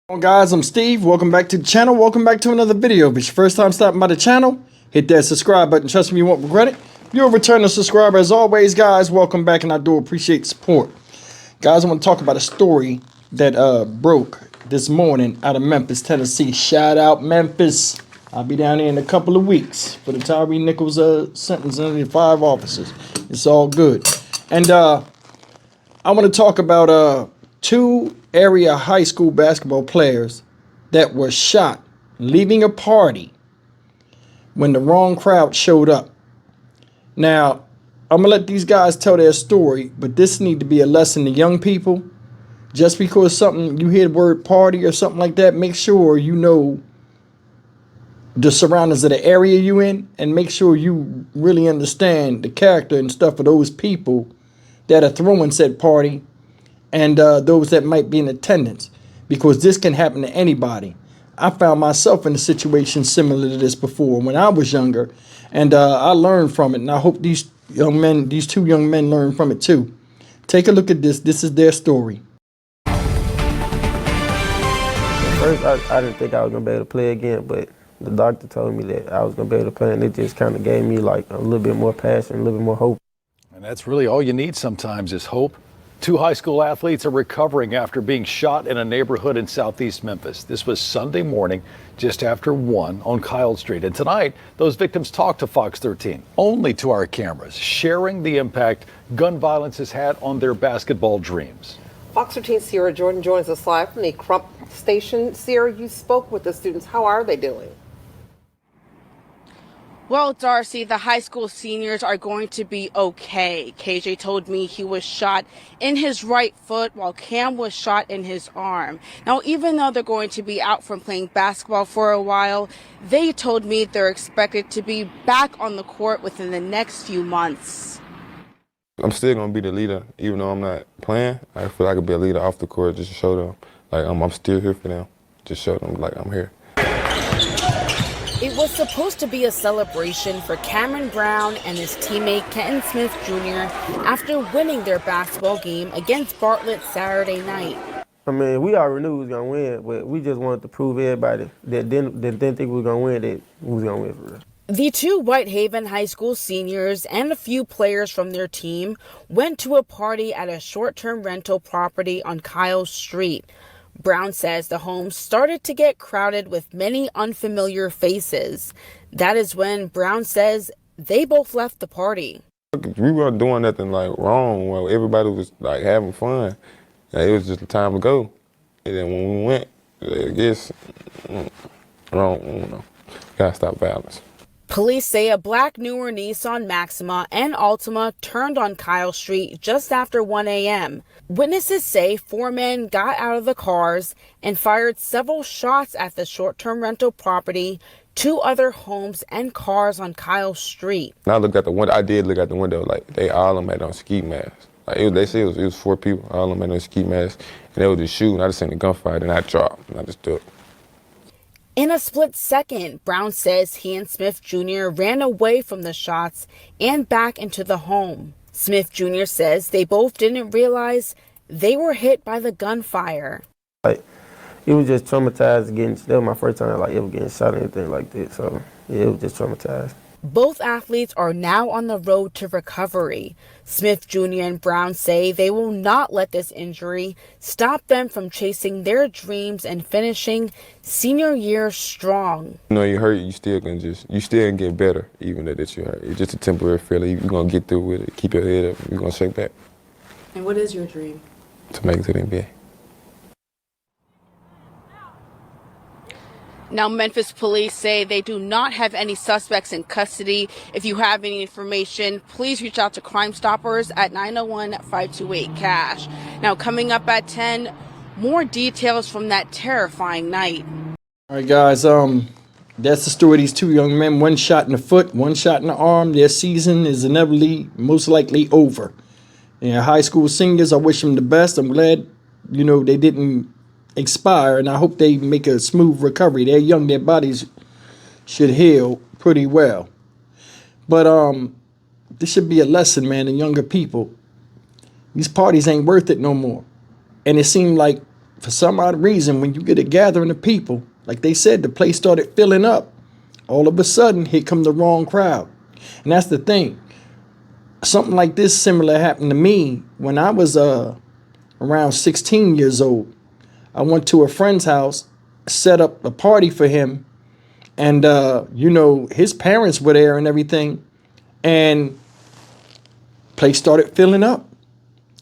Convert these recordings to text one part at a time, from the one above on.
Well, guys, I'm Steve. Welcome back to the channel. Welcome back to another video. If it's your first time stopping by the channel, hit that subscribe button. Trust me, you won't regret it. If you're a returning subscriber, as always, guys, welcome back, and I do appreciate the support. Guys, I want to talk about a story that broke this morning out of Memphis, Tennessee. Shout out Memphis. I'll be down there in a couple of weeks for the Tyree Nichols sentence under the 5 officers. It's all good. And I want to talk about two area high school basketball players that were shot leaving a party when the wrong crowd showed up. Now, I'm going to let these guys tell their story, but this need to be a lesson to young people. Just because something, you hear the word party or something like that, make sure you know the surroundings of the area you in, and make sure you really understand the character and stuff of those people that are throwing said party and those that might be in attendance, because this can happen to anybody. I found myself in a situation similar to this before when I was younger, and I learned from it, and I hope these two young men learn from it too. Take a look at this. This is their story. At first, I didn't think I was going to be able to play again, but the doctor told me that I was going to be able to play, and it just kind of gave me like a little bit more passion, a little bit more hope. And that's really all you need sometimes is hope. 2 high school athletes are recovering after being shot in a neighborhood in southeast Memphis. This was Sunday morning, just after 1 on Kyle Street. And tonight, those victims talked to Fox 13, only to our cameras, sharing the impact gun violence has had on their basketball dreams. Fox 13 Sierra Jordan joins us live from the Crump Station. Sierra, you spoke with the students. How are they doing? Well, Darcy, the high school seniors are going to be okay. KJ told me he was shot in his right foot while Cam was shot in his arm. Now, even though they're going to be out from playing basketball for a while, they told me they're expected to be back on the court within the next few months. I'm still going to be the leader, even though I'm not playing. I feel like I could be a leader off the court just to show them, like, I'm still here for them. Just show them, like, I'm here. It was supposed to be a celebration for Cameron Brown and his teammate Kenton Smith Jr. after winning their basketball game against Bartlett Saturday night. I mean, we already knew we was going to win, but we just wanted to prove everybody that didn't think we were going to win, that we was going to win for real. The 2 Whitehaven High School seniors and a few players from their team went to a party at a short-term rental property on Kyle Street. Brown says the home started to get crowded with many unfamiliar faces. That is when Brown says they both left the party. We weren't doing nothing like wrong. Well, everybody was like having fun. It was just the time to go. And then when we went, I guess, wrong. Gotta stop violence. Police say a black newer Nissan Maxima and Altima turned on Kyle Street just after 1 a.m. Witnesses say 4 men got out of the cars and fired several shots at the short-term rental property, 2 other homes and cars on Kyle Street. And I looked at the window. I did look at the window. Like, all of them had on ski masks. Like, they said it was 4 people. All of them had on ski masks. And they were just shooting. I just seen the gunfire, and I dropped. And I just took. In a split second, Brown says he and Smith Jr. ran away from the shots and back into the home. Smith Jr. says they both didn't realize they were hit by the gunfire. Like, it was just traumatized that was my first time like ever getting shot or anything like that. So yeah, it was just traumatized. Both athletes are now on the road to recovery. Smith Jr. and Brown say they will not let this injury stop them from chasing their dreams and finishing senior year strong. You know, you hurt, you still can get better, even though that you hurt. It's just a temporary feeling. You're going to get through with it. Keep your head up. You're going to shake back. And what is your dream? To make it to the NBA. Now, Memphis police say they do not have any suspects in custody. If you have any information, please reach out to Crime Stoppers at 901-528-CASH. Now, coming up at 10, more details from that terrifying night. All right, guys, that's the story of these 2 young men. 1 shot in the foot, 1 shot in the arm. Their season is inevitably, most likely, over. And high school seniors, I wish them the best. I'm glad, they didn't expire, and I hope they make a smooth recovery. They're young, their bodies should heal pretty well. But this should be a lesson, man, to younger people. These parties ain't worth it no more. And it seemed like for some odd reason, when you get a gathering of people, like they said, the place started filling up. All of a sudden, here come the wrong crowd. And that's the thing. Something like this similar happened to me when I was around 16 years old. I went to a friend's house, set up a party for him, and you know, his parents were there and everything, and place started filling up.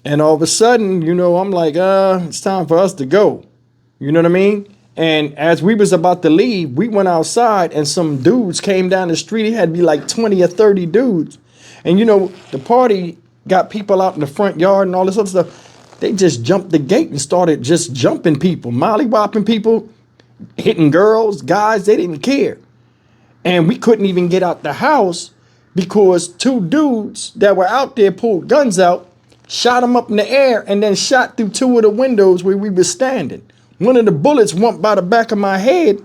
And all of a sudden, you know, I'm like, it's time for us to go. You know what I mean? And as we was about to leave, we went outside and some dudes came down the street. It had to be like 20 or 30 dudes. And, you know, the party got people out in the front yard and all this other stuff. They just jumped the gate and started just jumping people, mollywopping people, hitting girls, guys. They didn't care. And we couldn't even get out the house because two dudes that were out there pulled guns out, shot them up in the air, and then shot through two of the windows where we were standing. One of the bullets went by the back of my head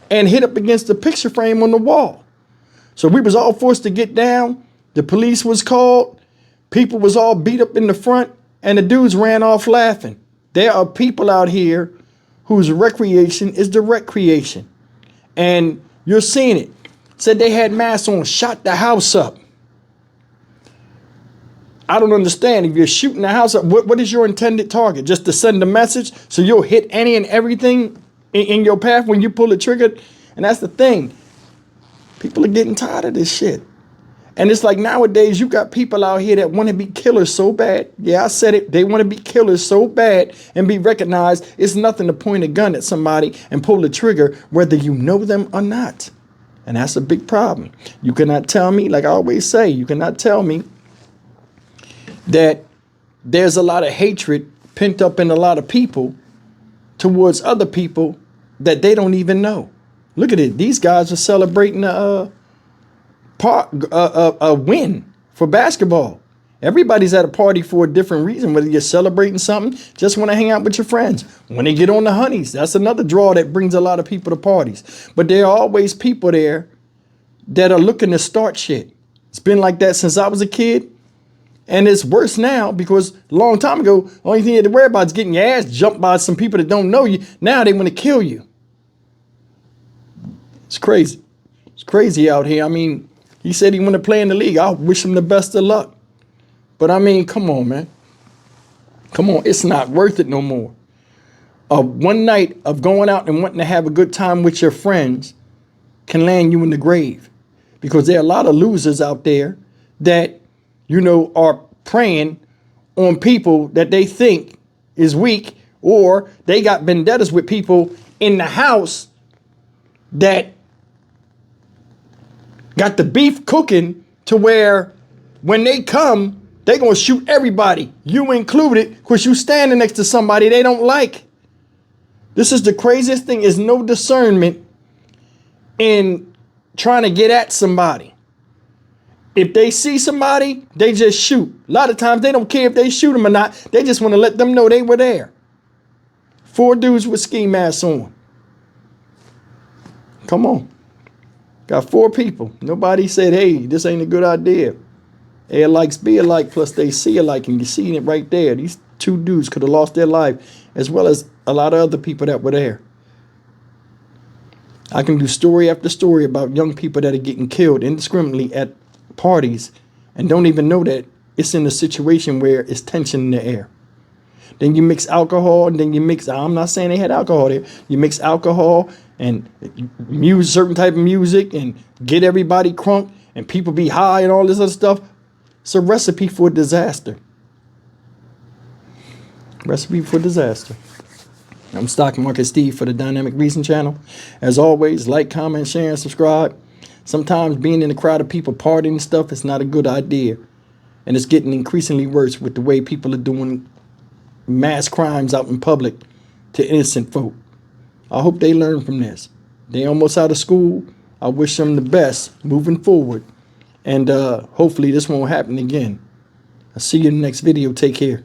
and hit up against the picture frame on the wall. So we was all forced to get down. The police was called. People was all beat up in the front, and the dudes ran off laughing. There are people out here whose recreation is the recreation. And you're seeing it. Said they had masks on, shot the house up. I don't understand. If you're shooting the house up, what is your intended target? Just to send a message so you'll hit any and everything in your path when you pull the trigger? And that's the thing. People are getting tired of this shit. And it's like nowadays you got people out here that want to be killers so bad. Yeah, I said it. They want to be killers so bad and be recognized. It's nothing to point a gun at somebody and pull the trigger whether you know them or not. And that's a big problem. You cannot tell me, like I always say, you cannot tell me that there's a lot of hatred pent up in a lot of people towards other people that they don't even know. Look at it. These guys are celebrating a win for basketball. Everybody's at a party for a different reason, whether you're celebrating something, just want to hang out with your friends, when they get on the honeys. That's another draw that brings a lot of people to parties. But there are always people there that are looking to start shit. It's been like that since I was a kid. And it's worse now because a long time ago, the only thing you had to worry about is getting your ass jumped by some people that don't know you. Now they want to kill you. It's crazy. It's crazy out here. I mean, he said he want to play in the league. I wish him the best of luck. But I mean, come on, man. Come on. It's not worth it no more. One night of going out and wanting to have a good time with your friends can land you in the grave. Because there are a lot of losers out there that, you know, are preying on people that they think is weak, or they got vendettas with people in the house that got the beef cooking to where when they come, they gonna shoot everybody, you included, because you standing next to somebody they don't like. This is the craziest thing, is no discernment in trying to get at somebody. If they see somebody, they just shoot. A lot of times they don't care if they shoot them or not. They just want to let them know they were there. 4 dudes with ski masks on. Come on. Got 4 people. Nobody said, hey, this ain't a good idea. A likes B alike, plus they see alike, and you see it right there. These 2 dudes could have lost their life, as well as a lot of other people that were there. I can do story after story about young people that are getting killed indiscriminately at parties and don't even know that it's in a situation where it's tension in the air. Then you mix alcohol, and then you mix, I'm not saying they had alcohol there, you mix alcohol and use certain type of music and get everybody crunk and people be high and all this other stuff. It's a recipe for disaster. Recipe for disaster. I'm Stock Market Steve for the Dynamic Reason channel. As always, like, comment, share, and subscribe. Sometimes being in a crowd of people partying and stuff is not a good idea. And it's getting increasingly worse with the way people are doing mass crimes out in public to innocent folk. I hope they learn from this. They almost out of school. I wish them the best moving forward. And hopefully this won't happen again. I'll see you in the next video. Take care.